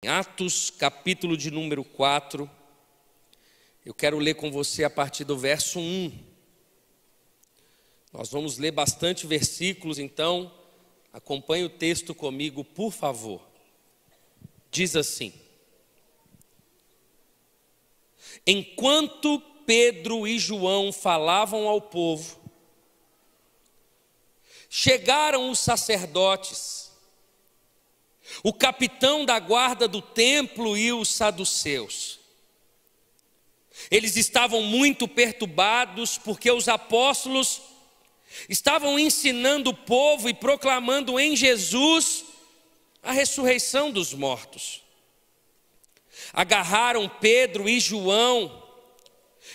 Atos, capítulo de número 4, eu quero ler com você a partir do verso 1. Nós vamos ler bastante versículos, então acompanhe o texto comigo, por favor. Diz assim: enquanto Pedro e João falavam ao povo, chegaram os sacerdotes, o capitão da guarda do templo e os saduceus. Eles estavam muito perturbados porque os apóstolos estavam ensinando o povo e proclamando em Jesus a ressurreição dos mortos. Agarraram Pedro e João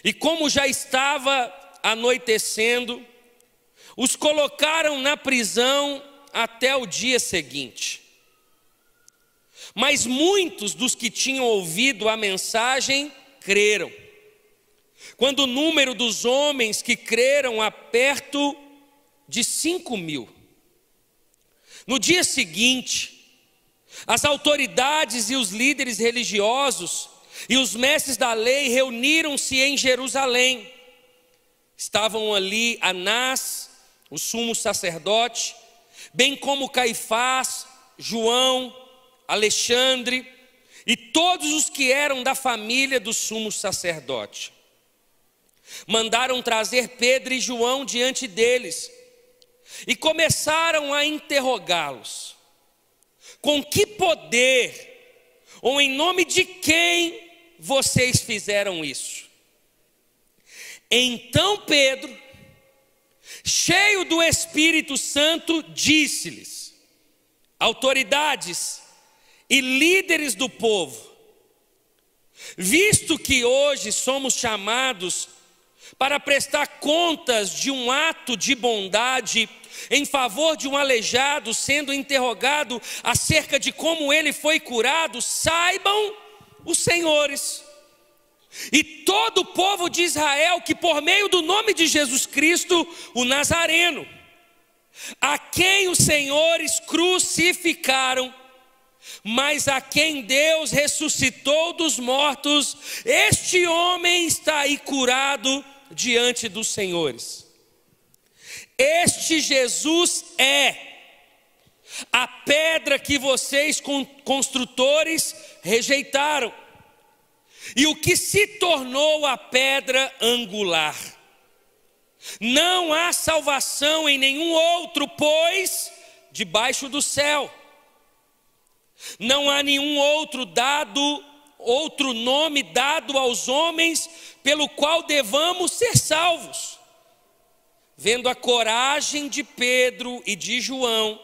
e, como já estava anoitecendo, os colocaram na prisão até o dia seguinte. Mas muitos dos que tinham ouvido a mensagem creram. Quando o número dos homens que creram a perto de 5.000. No dia seguinte, as autoridades e os líderes religiosos e os mestres da lei reuniram-se em Jerusalém. Estavam ali Anás, o sumo sacerdote, bem como Caifás, João, Alexandre e todos os que eram da família do sumo sacerdote. Mandaram trazer Pedro e João diante deles e começaram a interrogá-los: com que poder ou em nome de quem vocês fizeram isso? Então Pedro, cheio do Espírito Santo, disse-lhes: autoridades e líderes do povo, visto que hoje somos chamados para prestar contas de um ato de bondade em favor de um aleijado sendo interrogado acerca de como ele foi curado, saibam os senhores e todo o povo de Israel que por meio do nome de Jesus Cristo, o Nazareno, a quem os senhores crucificaram, mas a quem Deus ressuscitou dos mortos, este homem está aí curado diante dos senhores. Este Jesus é a pedra que vocês construtores rejeitaram, e o que se tornou a pedra angular. Não há salvação em nenhum outro, pois debaixo do céu não há nenhum outro nome dado aos homens pelo qual devamos ser salvos. Vendo a coragem de Pedro e de João,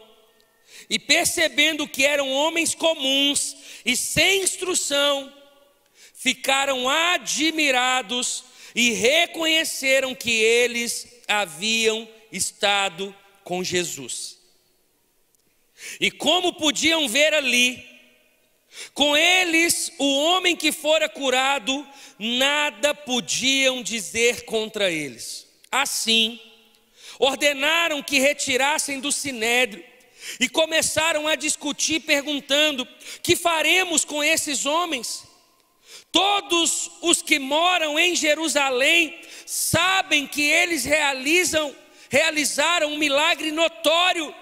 e percebendo que eram homens comuns e sem instrução, ficaram admirados e reconheceram que eles haviam estado com Jesus. E como podiam ver ali, com eles o homem que fora curado, nada podiam dizer contra eles. Assim, ordenaram que retirassem do sinédrio e começaram a discutir, perguntando: que faremos com esses homens? Todos os que moram em Jerusalém sabem que eles realizaram um milagre notório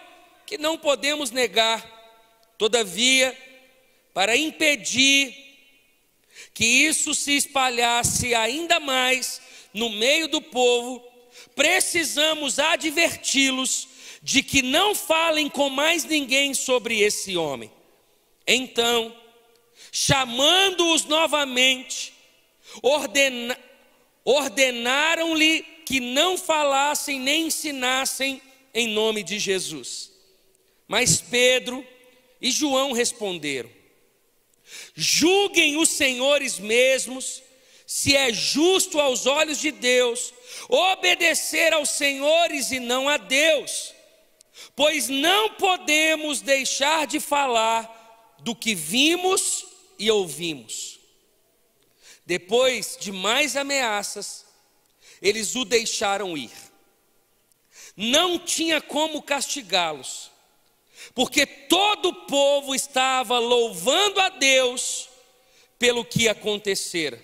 que não podemos negar. Todavia, para impedir que isso se espalhasse ainda mais no meio do povo, precisamos adverti-los de que não falem com mais ninguém sobre esse homem. Então, chamando-os novamente, ordenaram-lhe que não falassem nem ensinassem em nome de Jesus. Mas Pedro e João responderam: julguem os senhores mesmos se é justo aos olhos de Deus obedecer aos senhores e não a Deus, pois não podemos deixar de falar do que vimos e ouvimos. Depois de mais ameaças, eles o deixaram ir. Não tinha como castigá-los, porque todo o povo estava louvando a Deus pelo que acontecera.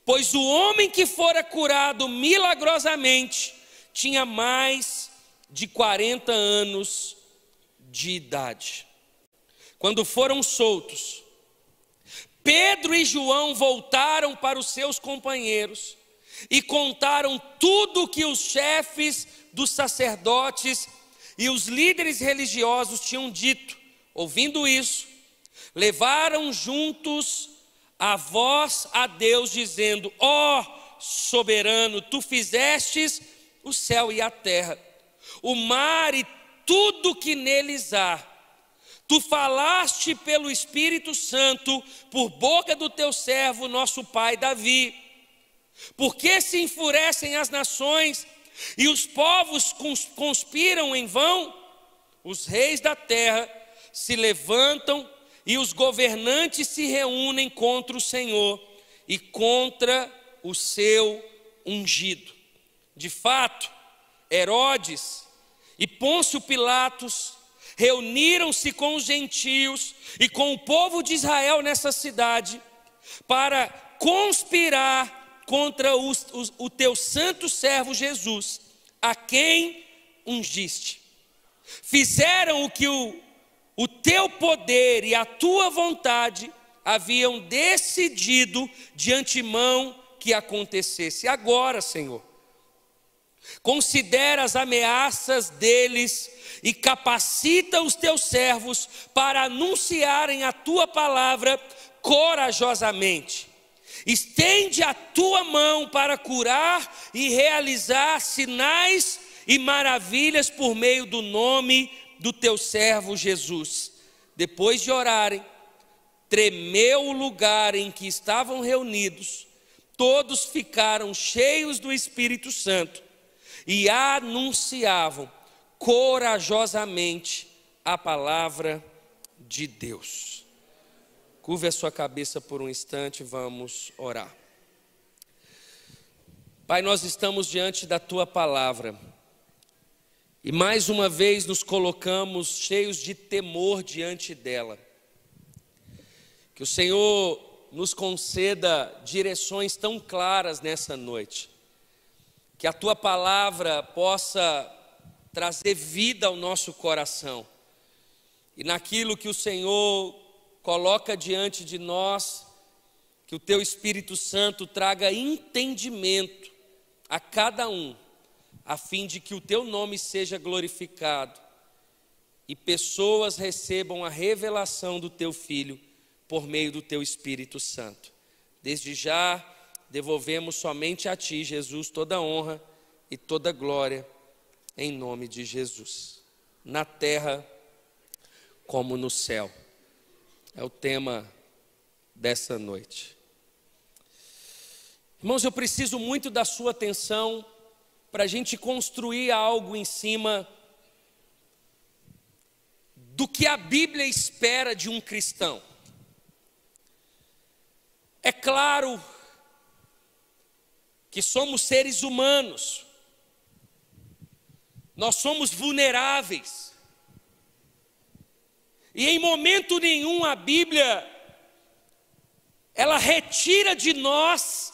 Pois o homem que fora curado milagrosamente tinha mais de 40 anos de idade. Quando foram soltos, Pedro e João voltaram para os seus companheiros e contaram tudo o que os chefes dos sacerdotes e os líderes religiosos tinham dito. Ouvindo isso, levaram juntos a voz a Deus, dizendo: ó soberano, tu fizestes o céu e a terra, o mar e tudo que neles há. Tu falaste pelo Espírito Santo, por boca do teu servo, nosso pai Davi. Por que se enfurecem as nações e os povos conspiram em vão? Os reis da terra se levantam e os governantes se reúnem contra o Senhor e contra o seu ungido. De fato, Herodes e Pôncio Pilatos reuniram-se com os gentios e com o povo de Israel nessa cidade para conspirar contra o teu santo servo Jesus, a quem ungiste. Fizeram o que o teu poder e a tua vontade haviam decidido de antemão que acontecesse. Agora, Senhor, considera as ameaças deles e capacita os teus servos para anunciarem a tua palavra corajosamente. Estende a tua mão para curar e realizar sinais e maravilhas por meio do nome do teu servo Jesus. Depois de orarem, tremeu o lugar em que estavam reunidos, todos ficaram cheios do Espírito Santo e anunciavam corajosamente a palavra de Deus. Curve a sua cabeça por um instante, vamos orar. Pai, nós estamos diante da tua palavra e mais uma vez nos colocamos cheios de temor diante dela. Que o Senhor nos conceda direções tão claras nessa noite, que a tua palavra possa trazer vida ao nosso coração, e naquilo que o Senhor coloca diante de nós, que o teu Espírito Santo traga entendimento a cada um, a fim de que o teu nome seja glorificado e pessoas recebam a revelação do teu Filho por meio do teu Espírito Santo. Desde já devolvemos somente a ti, Jesus, toda a honra e toda a glória, em nome de Jesus, na terra como no céu. É o tema dessa noite. Irmãos, eu preciso muito da sua atenção para a gente construir algo em cima do que a Bíblia espera de um cristão. É claro que somos seres humanos, nós somos vulneráveis, e em momento nenhum a Bíblia, ela retira de nós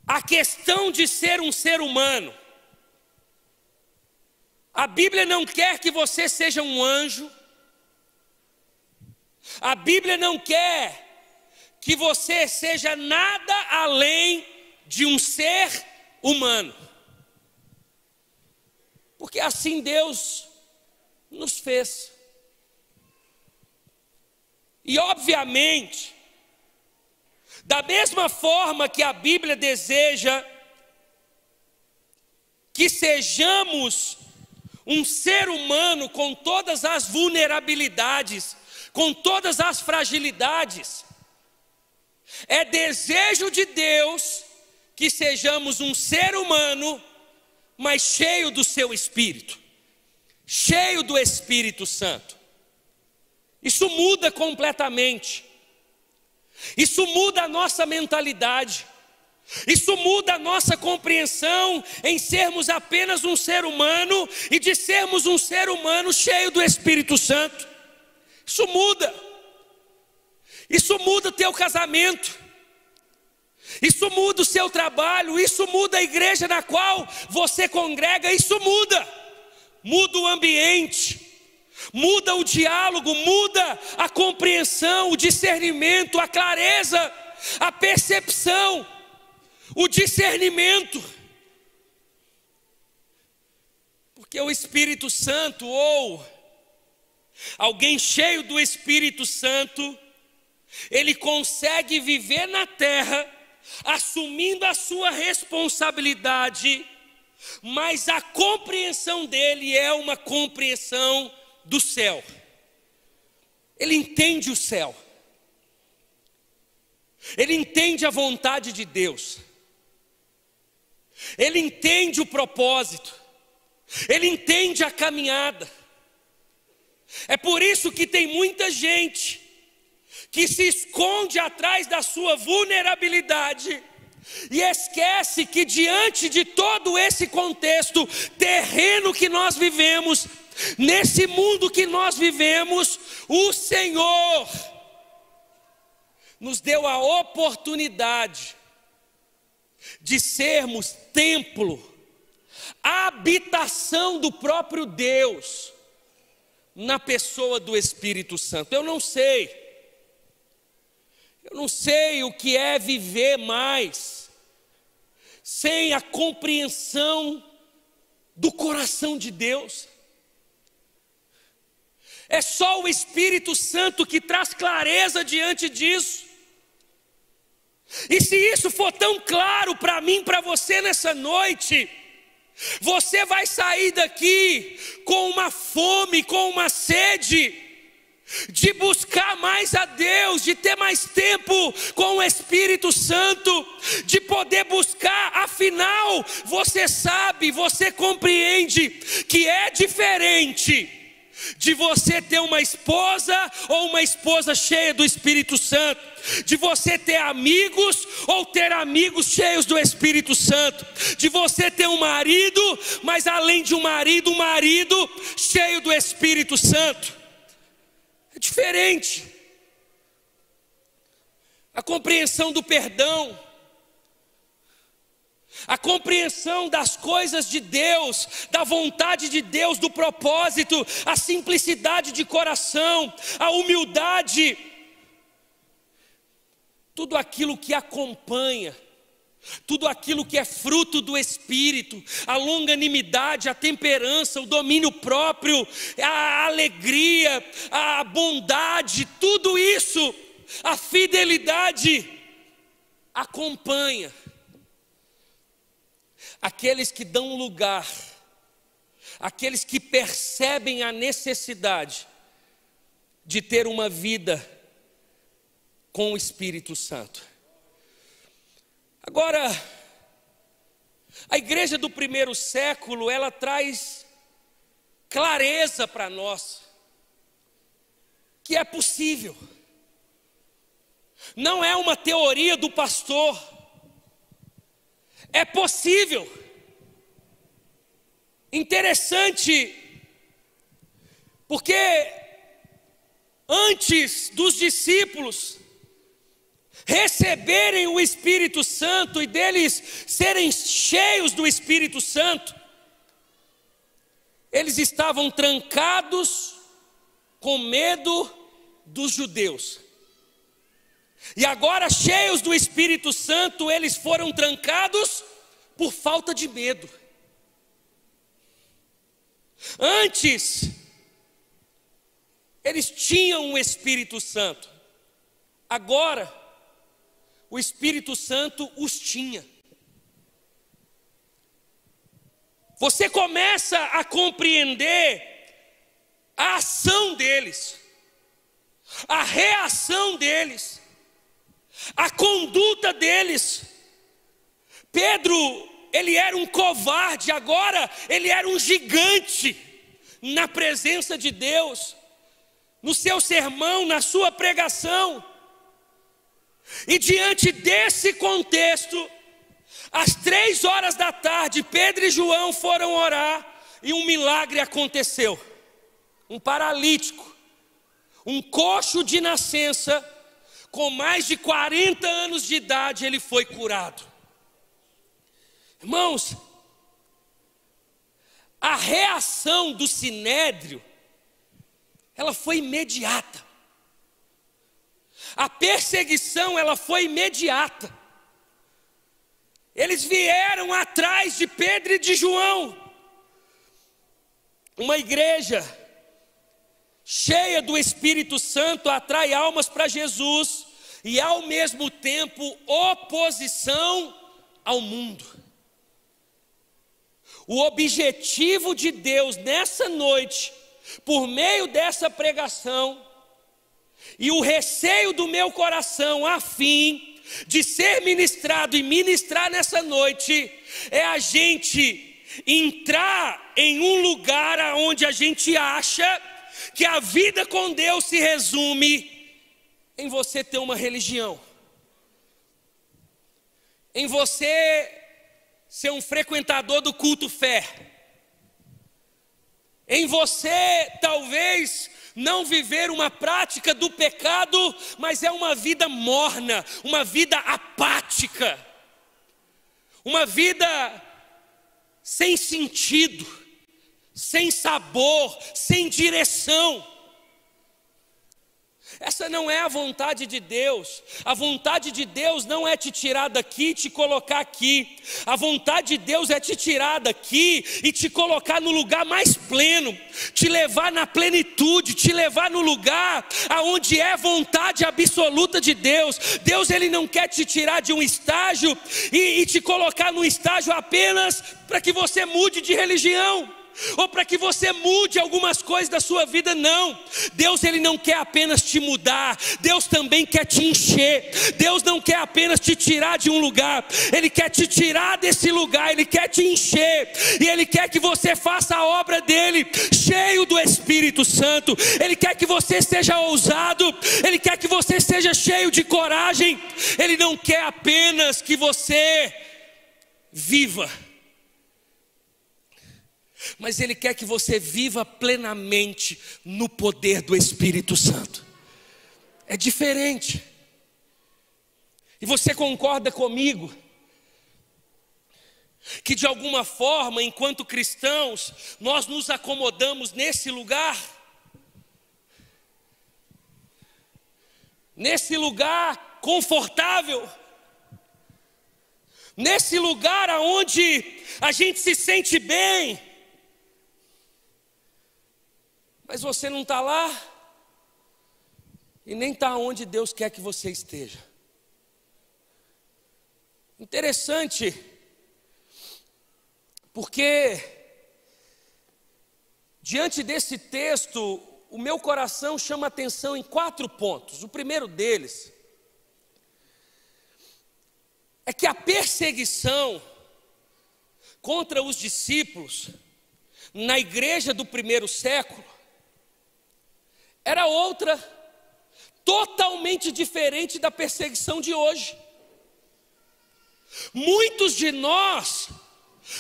a questão de ser um ser humano. A Bíblia não quer que você seja um anjo, a Bíblia não quer que você seja nada além de um ser humano, porque assim Deus nos fez. E obviamente, da mesma forma que a Bíblia deseja que sejamos um ser humano com todas as vulnerabilidades, com todas as fragilidades, é desejo de Deus que sejamos um ser humano, mas cheio do seu Espírito, cheio do Espírito Santo. Isso muda completamente, isso muda a nossa mentalidade, Isso muda a nossa compreensão em sermos apenas um ser humano e de sermos um ser humano cheio do Espírito Santo. Isso muda. Isso muda o teu casamento. Isso muda o seu trabalho. Isso muda a igreja na qual você congrega. Isso muda. Muda o ambiente. Muda o diálogo. Muda a compreensão, o discernimento, a clareza, a percepção, o discernimento. Porque o Espírito Santo, ou alguém cheio do Espírito Santo, ele consegue viver na terra, assumindo a sua responsabilidade, mas a compreensão dele é uma compreensão do céu. Ele entende o céu. Ele entende a vontade de Deus. Ele entende o propósito. Ele entende a caminhada. É por isso que tem muita gente que se esconde atrás da sua vulnerabilidade e esquece que diante de todo esse contexto terreno que nós vivemos, nesse mundo que nós vivemos, o Senhor nos deu a oportunidade de sermos templo, habitação do próprio Deus, na pessoa do Espírito Santo. Eu não sei o que é viver mais sem a compreensão do coração de Deus. É só o Espírito Santo que traz clareza diante disso. E se isso for tão claro para mim, para você nessa noite, você vai sair daqui com uma fome, com uma sede de buscar mais a Deus, de ter mais tempo com o Espírito Santo, de poder buscar. Afinal, você sabe, você compreende que é diferente de você ter uma esposa ou uma esposa cheia do Espírito Santo, de você ter amigos ou ter amigos cheios do Espírito Santo, de você ter um marido, mas além de um marido cheio do Espírito Santo. É diferente. A compreensão do perdão, a compreensão das coisas de Deus, da vontade de Deus, do propósito, a simplicidade de coração, a humildade, tudo aquilo que acompanha, tudo aquilo que é fruto do Espírito, a longanimidade, a temperança, o domínio próprio, a alegria, a bondade, tudo isso, a fidelidade, acompanha aqueles que dão lugar, aqueles que percebem a necessidade de ter uma vida com o Espírito Santo. Agora, a igreja do primeiro século, ela traz clareza para nós, que é possível. Não é uma teoria do pastor, é possível. Interessante, porque antes dos discípulos receberem o Espírito Santo e deles serem cheios do Espírito Santo, eles estavam trancados com medo dos judeus. E agora, cheios do Espírito Santo, eles foram trancados por falta de medo. Antes, eles tinham o Espírito Santo. Agora, o Espírito Santo os tinha. Você começa a compreender a ação deles, a reação deles, a conduta deles. Pedro, ele era um covarde, agora ele era um gigante na presença de Deus, no seu sermão, na sua pregação. E diante desse contexto, Às 3 horas da tarde, Pedro e João foram orar e um milagre aconteceu. Um paralítico, um coxo de nascença, com mais de 40 anos de idade, ele foi curado. Irmãos, a reação do sinédrio, ela foi imediata. A perseguição, ela foi imediata. Eles vieram atrás de Pedro e de João. Uma igreja cheia do Espírito Santo atrai almas para Jesus e ao mesmo tempo oposição ao mundo. O objetivo de Deus nessa noite, por meio dessa pregação, e o receio do meu coração a fim de ser ministrado e ministrar nessa noite, é a gente entrar em um lugar onde a gente acha que a vida com Deus se resume em você ter uma religião, em você ser um frequentador do culto fé, em você talvez não viver uma prática do pecado, mas é uma vida morna, uma vida apática, uma vida sem sentido, sem sabor, sem direção. Essa não é a vontade de Deus. A vontade de Deus não é te tirar daqui e te colocar aqui. A vontade de Deus é te tirar daqui e te colocar no lugar mais pleno, te levar na plenitude, te levar no lugar aonde é vontade absoluta de Deus. Deus, Ele não quer te tirar de um estágio e te colocar num estágio apenas para que você mude de religião, ou para que você mude algumas coisas da sua vida. Não, Deus, Ele não quer apenas te mudar, Deus também quer te encher. Deus não quer apenas te tirar de um lugar, Ele quer te tirar desse lugar, Ele quer te encher, e Ele quer que você faça a obra dEle, cheio do Espírito Santo. Ele quer que você seja ousado, Ele quer que você seja cheio de coragem. Ele não quer apenas que você viva, mas Ele quer que você viva plenamente no poder do Espírito Santo. É diferente. E você concorda comigo que de alguma forma, enquanto cristãos, nós nos acomodamos nesse lugar? Nesse lugar confortável, nesse lugar aonde a gente se sente bem, mas você não está lá e nem está onde Deus quer que você esteja. Interessante, porque diante desse texto, o meu coração chama atenção em 4 pontos. O primeiro deles é que a perseguição contra os discípulos na igreja do primeiro século era outra, totalmente diferente da perseguição de hoje. Muitos de nós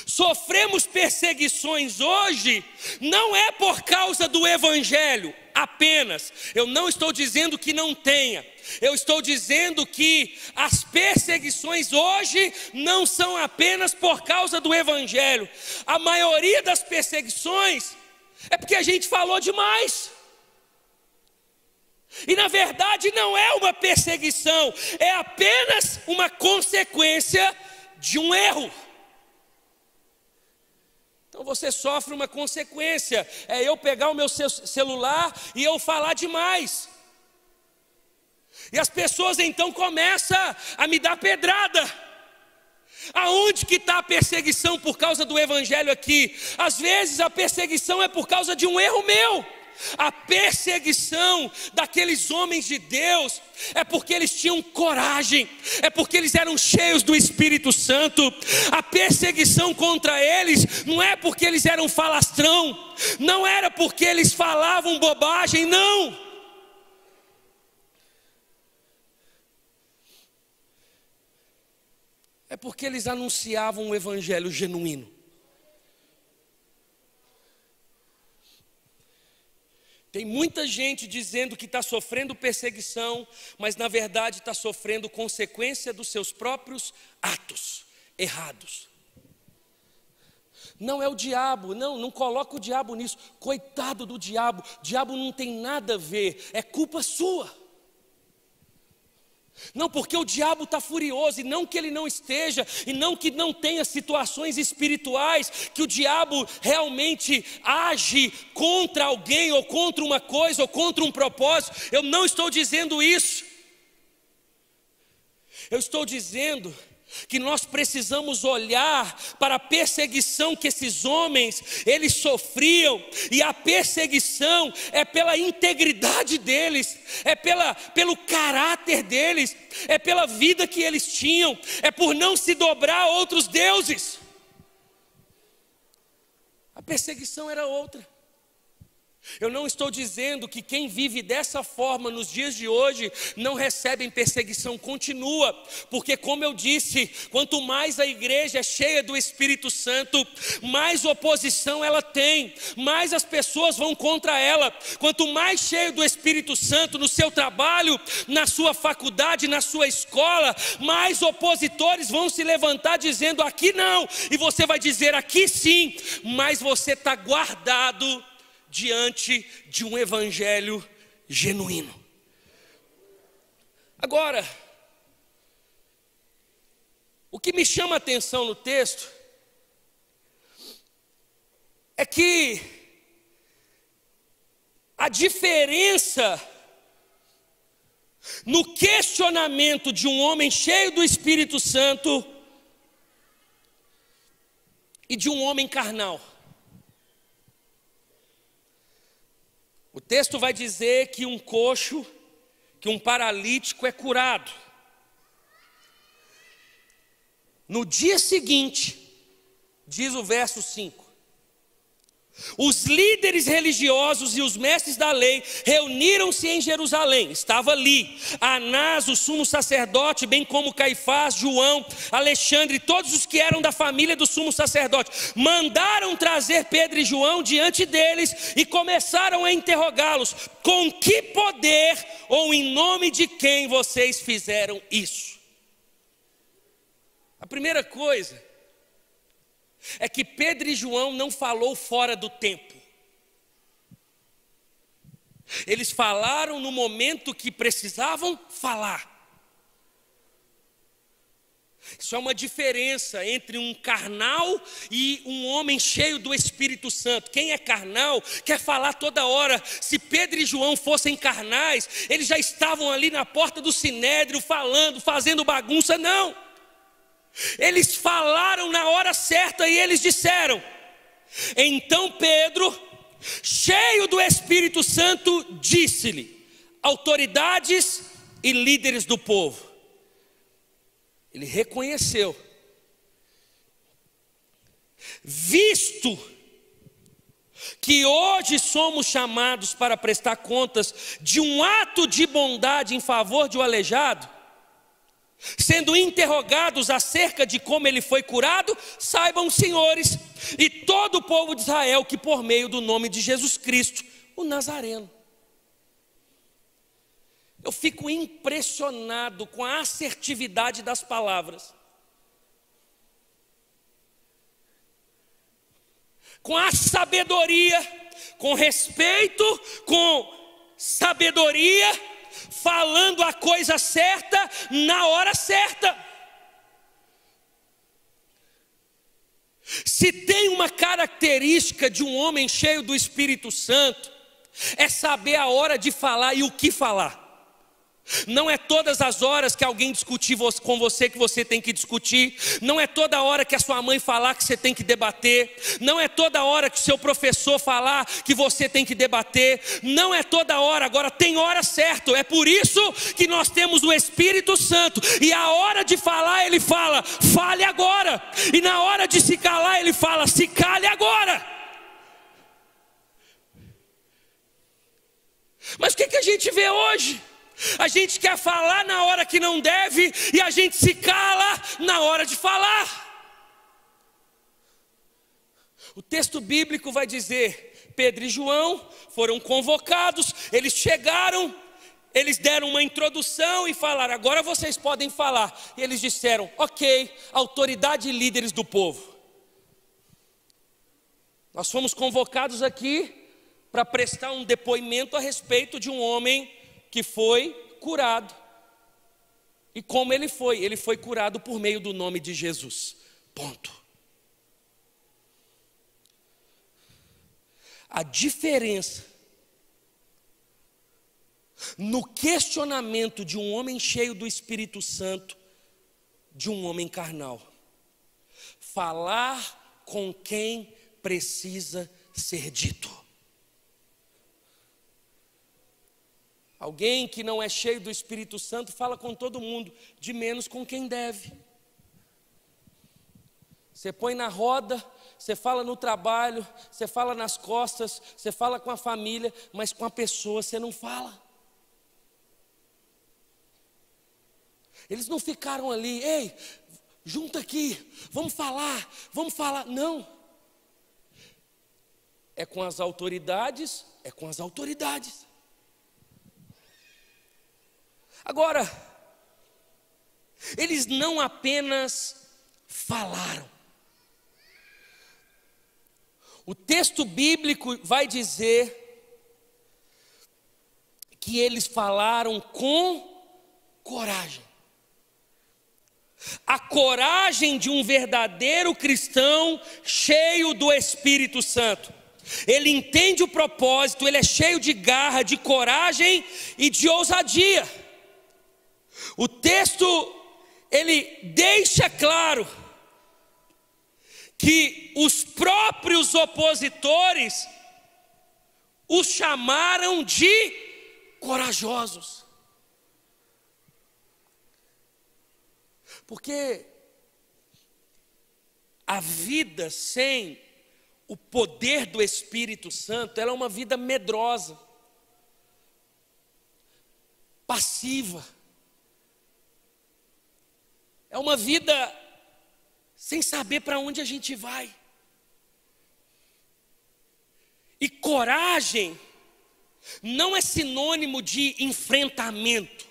sofremos perseguições hoje, não é por causa do Evangelho apenas. Eu não estou dizendo que não tenha, eu estou dizendo que as perseguições hoje não são apenas por causa do Evangelho. A maioria das perseguições é porque a gente falou demais. E na verdade não é uma perseguição, é apenas uma consequência de um erro. Então você sofre uma consequência, é eu pegar o meu celular e eu falar demais. E as pessoas então começam a me dar pedrada. Aonde que está a perseguição por causa do Evangelho aqui? Às vezes a perseguição é por causa de um erro meu. A perseguição daqueles homens de Deus é porque eles tinham coragem, é porque eles eram cheios do Espírito Santo. A perseguição contra eles não é porque eles eram falastrão, não era porque eles falavam bobagem, não. É porque eles anunciavam um evangelho genuíno. Tem muita gente dizendo que está sofrendo perseguição, mas na verdade está sofrendo consequência dos seus próprios atos errados. Não é o diabo, não coloca o diabo nisso. Coitado do diabo, o diabo não tem nada a ver, é culpa sua. Não, porque o diabo está furioso, e não que ele não esteja, e não que não tenha situações espirituais, que o diabo realmente age contra alguém, ou contra uma coisa, ou contra um propósito. Eu não estou dizendo isso. Eu estou dizendo que nós precisamos olhar para a perseguição que esses homens, eles sofriam, e a perseguição é pela integridade deles, é pelo caráter deles, é pela vida que eles tinham, é por não se dobrar a outros deuses. A perseguição era outra. Eu não estou dizendo que quem vive dessa forma nos dias de hoje não recebe perseguição, continua, porque como eu disse, quanto mais a igreja é cheia do Espírito Santo, mais oposição ela tem, mais as pessoas vão contra ela. Quanto mais cheio do Espírito Santo no seu trabalho, na sua faculdade, na sua escola, mais opositores vão se levantar dizendo aqui não, e você vai dizer aqui sim, mas você está guardado diante de um evangelho genuíno. Agora, o que me chama a atenção no texto é que a diferença no questionamento de um homem cheio do Espírito Santo e de um homem carnal. O texto vai dizer que um coxo, que um paralítico é curado. No dia seguinte, diz o verso 5, os líderes religiosos e os mestres da lei reuniram-se em Jerusalém. Estava ali Anás, o sumo sacerdote, bem como Caifás, João, Alexandre, todos os que eram da família do sumo sacerdote. Mandaram trazer Pedro e João diante deles e começaram a interrogá-los: com que poder ou em nome de quem vocês fizeram isso? A primeira coisa é que Pedro e João não falou fora do tempo. Eles falaram no momento que precisavam falar. Isso é uma diferença entre um carnal e um homem cheio do Espírito Santo. Quem é carnal quer falar toda hora. Se Pedro e João fossem carnais, eles já estavam ali na porta do sinédrio falando, fazendo bagunça. Não. Eles falaram na hora certa e eles disseram. Então Pedro, cheio do Espírito Santo, disse-lhe: autoridades e líderes do povo. Ele reconheceu, visto que hoje somos chamados para prestar contas de um ato de bondade em favor de um aleijado, sendo interrogados acerca de como ele foi curado, saibam, senhores, e todo o povo de Israel, que por meio do nome de Jesus Cristo, o Nazareno. Eu fico impressionado com a assertividade das palavras, com a sabedoria, com respeito, com sabedoria, falando a coisa certa na hora certa. Se tem uma característica de um homem cheio do Espírito Santo, é saber a hora de falar e o que falar. Não é todas as horas que alguém discutir com você que você tem que discutir. Não é toda hora que a sua mãe falar que você tem que debater. Não é toda hora que o seu professor falar que você tem que debater. Não é toda hora, agora tem hora certa. É por isso que nós temos o Espírito Santo. E a hora de falar ele fala, fale agora. E na hora de se calar ele fala, se cale agora. Mas o que a gente vê hoje? A gente quer falar na hora que não deve e a gente se cala na hora de falar. O texto bíblico vai dizer: Pedro e João foram convocados, eles chegaram, eles deram uma introdução e falaram: agora vocês podem falar. E eles disseram: ok, autoridade e líderes do povo, nós fomos convocados aqui para prestar um depoimento a respeito de um homem que foi curado. E como ele foi curado por meio do nome de Jesus. Ponto. A diferença no questionamento de um homem cheio do Espírito Santo de um homem carnal: falar com quem precisa ser dito. Alguém que não é cheio do Espírito Santo fala com todo mundo, de menos com quem deve. Você põe na roda, você fala no trabalho, você fala nas costas, você fala com a família, mas com a pessoa você não fala. Eles não ficaram ali: ei, junta aqui, vamos falar. Não. É com as autoridades, Agora, eles não apenas falaram. O texto bíblico vai dizer que eles falaram com coragem. A coragem de um verdadeiro cristão cheio do Espírito Santo. Ele entende o propósito, ele é cheio de garra, de coragem e de ousadia. O texto, ele deixa claro que os próprios opositores os chamaram de corajosos. Porque a vida sem o poder do Espírito Santo, ela é uma vida medrosa, passiva. É uma vida sem saber para onde a gente vai. E coragem não é sinônimo de enfrentamento.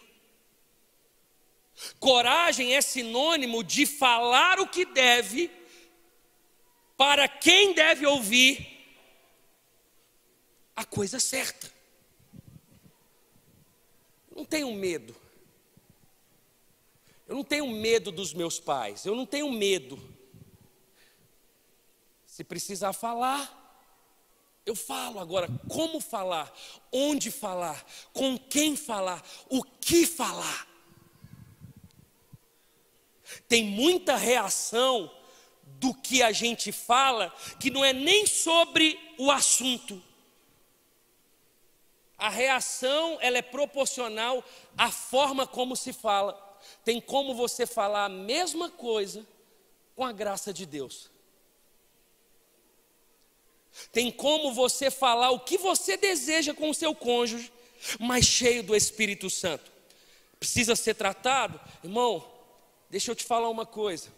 Coragem é sinônimo de falar o que deve, para quem deve ouvir, a coisa certa. Eu não tenho medo. Eu não tenho medo dos meus pais, eu não tenho medo. Se precisar falar, eu falo. Agora, como falar, onde falar, com quem falar, o que falar. Tem muita reação do que a gente fala, que não é nem sobre o assunto. A reação, ela é proporcional à forma como se fala. Tem como você falar a mesma coisa com a graça de Deus. Tem como você falar o que você deseja com o seu cônjuge, mas cheio do Espírito Santo. Precisa ser tratado? Irmão, deixa eu te falar uma coisa.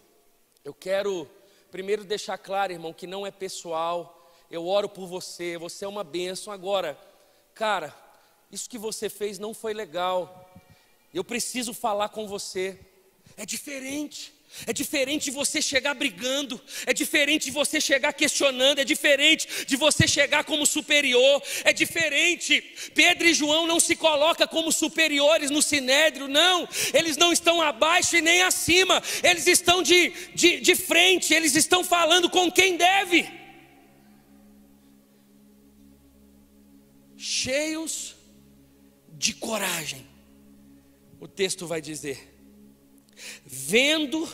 Eu quero primeiro deixar claro, irmão, que não é pessoal. Eu oro por você, você é uma bênção. Agora, cara, isso que você fez não foi legal. Eu preciso falar com você. É diferente. É diferente de você chegar brigando. É diferente de você chegar questionando. É diferente de você chegar como superior. É diferente. Pedro e João não se colocam como superiores no sinédrio. Não, eles não estão abaixo e nem acima. Eles estão de frente. Eles estão falando com quem deve. Cheios de coragem. O texto vai dizer: vendo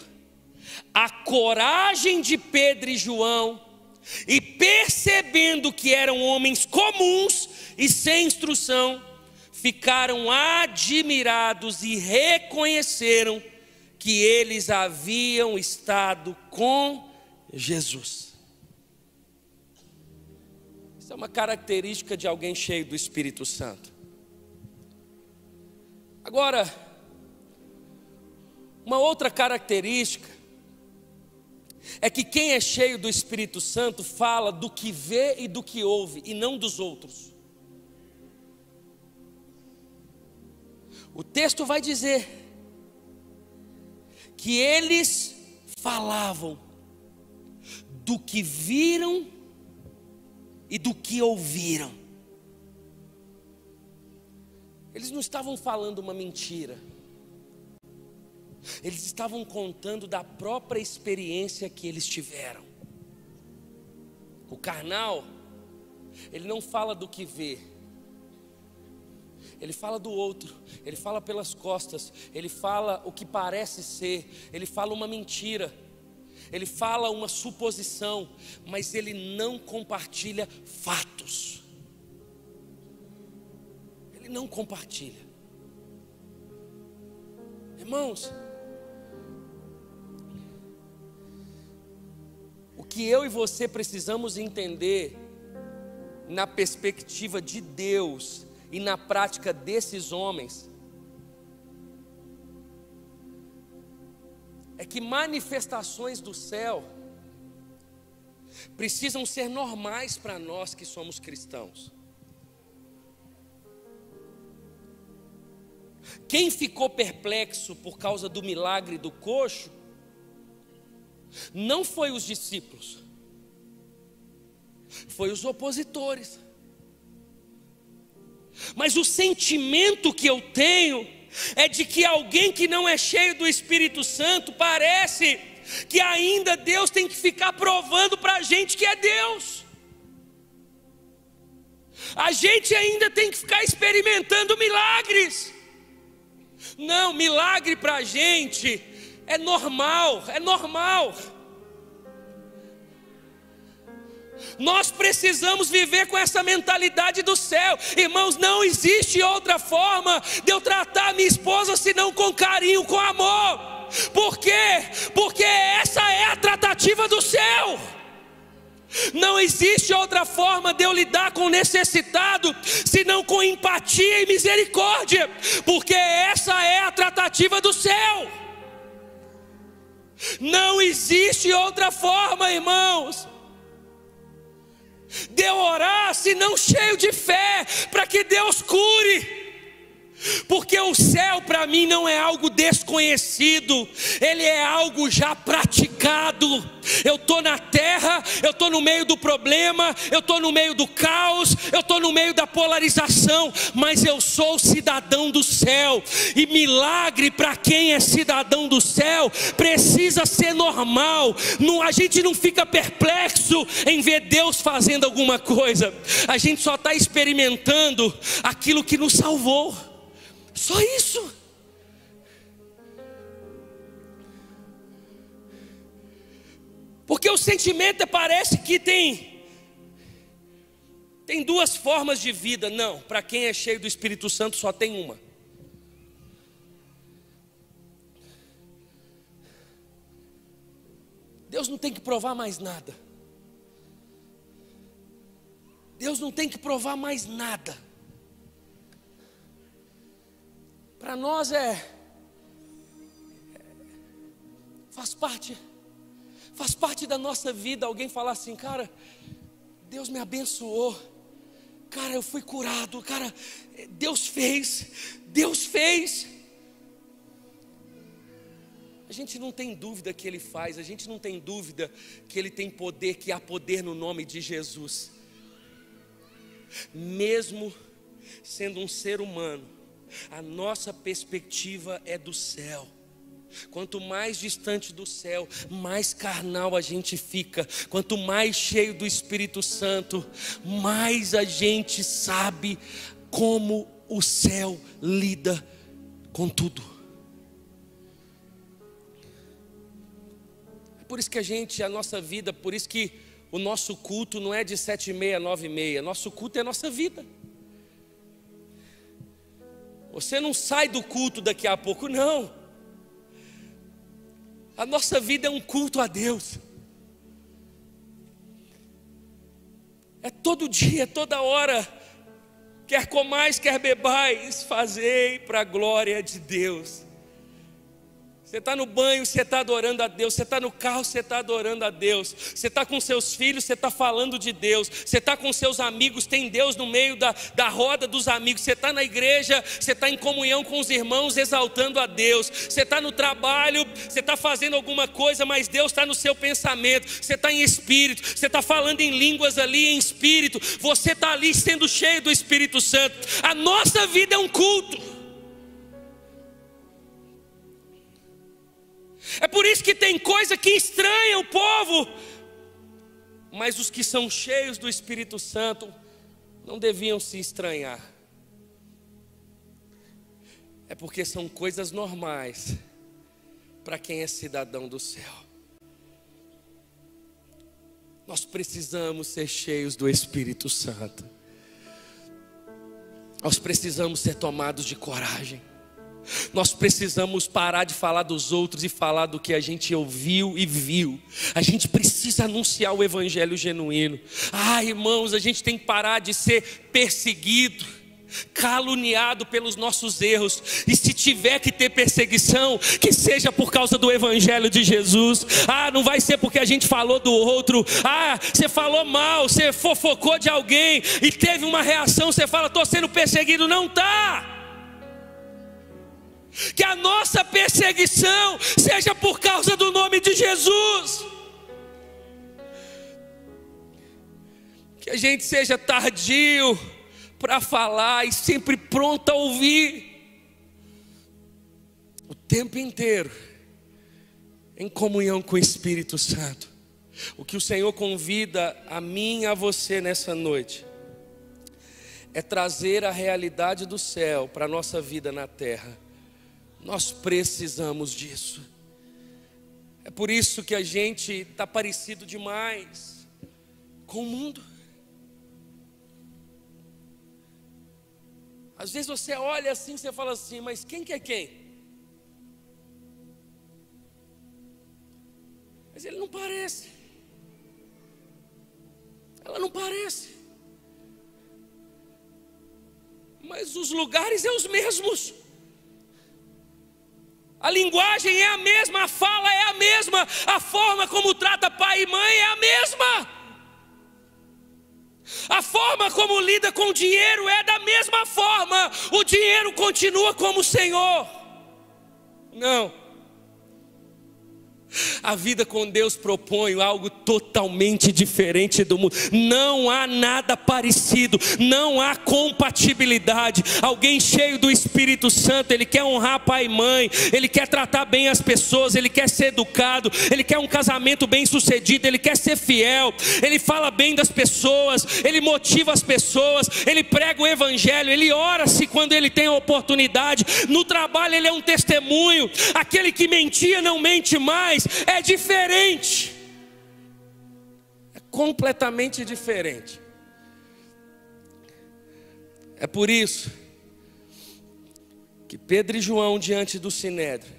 a coragem de Pedro e João, e percebendo que eram homens comuns e sem instrução, ficaram admirados e reconheceram que eles haviam estado com Jesus. Isso é uma característica de alguém cheio do Espírito Santo. Agora, uma outra característica é que quem é cheio do Espírito Santo fala do que vê e do que ouve, e não dos outros. O texto vai dizer que eles falavam do que viram e do que ouviram. Eles não estavam falando uma mentira. Eles estavam contando da própria experiência que eles tiveram. O carnal, ele não fala do que vê. Ele fala do outro, ele fala pelas costas, ele fala o que parece ser, ele fala uma mentira, ele fala uma suposição, mas ele não compartilha fatos. Ele não compartilha. Irmãos, o que eu e você precisamos entender na perspectiva de Deus e na prática desses homens é que manifestações do céu precisam ser normais para nós que somos cristãos. Quem ficou perplexo por causa do milagre do coxo não foi os discípulos, foi os opositores. Mas o sentimento que eu tenho é de que alguém que não é cheio do Espírito Santo parece que ainda Deus tem que ficar provando para a gente que é Deus. A gente ainda tem que ficar experimentando milagres. Não, milagre para a gente é normal, é normal. Nós precisamos viver com essa mentalidade do céu. Irmãos, não existe outra forma de eu tratar minha esposa senão com carinho, com amor. Por quê? Porque essa é a tratativa do céu. Não existe outra forma de eu lidar com o necessitado senão com empatia e misericórdia, porque essa é a tratativa do céu. Não existe outra forma, irmãos, de eu orar senão cheio de fé para que Deus cure. Porque o céu para mim não é algo desconhecido, ele é algo já praticado. Eu estou na terra, eu estou no meio do problema, eu estou no meio do caos, eu estou no meio da polarização, mas eu sou cidadão do céu. E milagre para quem é cidadão do céu precisa ser normal. A gente não fica perplexo em ver Deus fazendo alguma coisa, a gente só está experimentando aquilo que nos salvou. Só isso. Porque o sentimento parece que tem duas formas de vida. Não, para quem é cheio do Espírito Santo só tem uma. Deus não tem que provar mais nada. Deus não tem que provar mais nada. Para nós faz parte da nossa vida alguém falar assim: cara, Deus me abençoou, cara, eu fui curado, cara, Deus fez. A gente não tem dúvida que Ele faz, a gente não tem dúvida que Ele tem poder, que há poder no nome de Jesus. Mesmo sendo um ser humano, a nossa perspectiva é do céu. Quanto mais distante do céu, mais carnal a gente fica. Quanto mais cheio do Espírito Santo, mais a gente sabe como o céu lida com tudo. É por isso que a nossa vida, por isso que o nosso culto não é de 7h30 a 9h30. Nosso culto é a nossa vida. Você não sai do culto daqui a pouco, não. A nossa vida é um culto a Deus. É todo dia, toda hora. quer comais, quer bebais, fazei para a glória de Deus. Você está no banho, você está adorando a Deus. Você está no carro, você está adorando a Deus. Você está com seus filhos, você está falando de Deus. Você está com seus amigos, tem Deus no meio da roda dos amigos. Você está na igreja, você está em comunhão com os irmãos, exaltando a Deus. Você está no trabalho, você está fazendo alguma coisa, mas Deus está no seu pensamento. Você está em espírito, você está falando em línguas ali, em espírito. Você está ali sendo cheio do Espírito Santo. A nossa vida é um culto. É por isso que tem coisa que estranha o povo, mas os que são cheios do Espírito Santo não deviam se estranhar. É porque são coisas normais para quem é cidadão do céu. Nós precisamos ser cheios do Espírito Santo. Nós precisamos ser tomados de coragem. Nós precisamos parar de falar dos outros e falar do que a gente ouviu e viu. A gente precisa anunciar o evangelho genuíno. Irmãos, a gente tem que parar de ser perseguido, caluniado pelos nossos erros. E se tiver que ter perseguição, que seja por causa do evangelho de Jesus. Não vai ser porque a gente falou do outro. Você falou mal, você fofocou de alguém e teve uma reação, você fala, estou sendo perseguido. Não está. Que a nossa perseguição seja por causa do nome de Jesus. Que a gente seja tardio para falar e sempre pronto a ouvir. O tempo inteiro em comunhão com o Espírito Santo. O que o Senhor convida a mim e a você nessa noite é trazer a realidade do céu para a nossa vida na terra. Nós precisamos disso. É por isso que a gente está parecido demais com o mundo. Às vezes você olha assim, você fala assim, mas quem que é quem? Mas ele não parece. Ela não parece. Mas os lugares são os mesmos. A linguagem é a mesma, a fala é a mesma, a forma como trata pai e mãe é a mesma. A forma como lida com o dinheiro é da mesma forma. O dinheiro continua como o Senhor. Não. A vida com Deus propõe algo totalmente diferente do mundo. Não há nada parecido, não há compatibilidade. Alguém cheio do Espírito Santo, ele quer honrar pai e mãe, ele quer tratar bem as pessoas, ele quer ser educado, ele quer um casamento bem sucedido, ele quer ser fiel, ele fala bem das pessoas, ele motiva as pessoas, ele prega o evangelho, ele ora-se quando ele tem a oportunidade. No trabalho ele é um testemunho. Aquele que mentia não mente mais. É diferente, é completamente diferente. É por isso que Pedro e João diante do Sinédrio,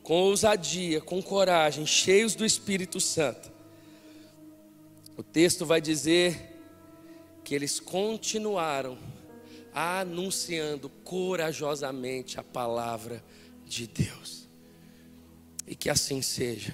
com ousadia, com coragem, cheios do Espírito Santo, o texto vai dizer que eles continuaram anunciando corajosamente a palavra de Deus. E que assim seja.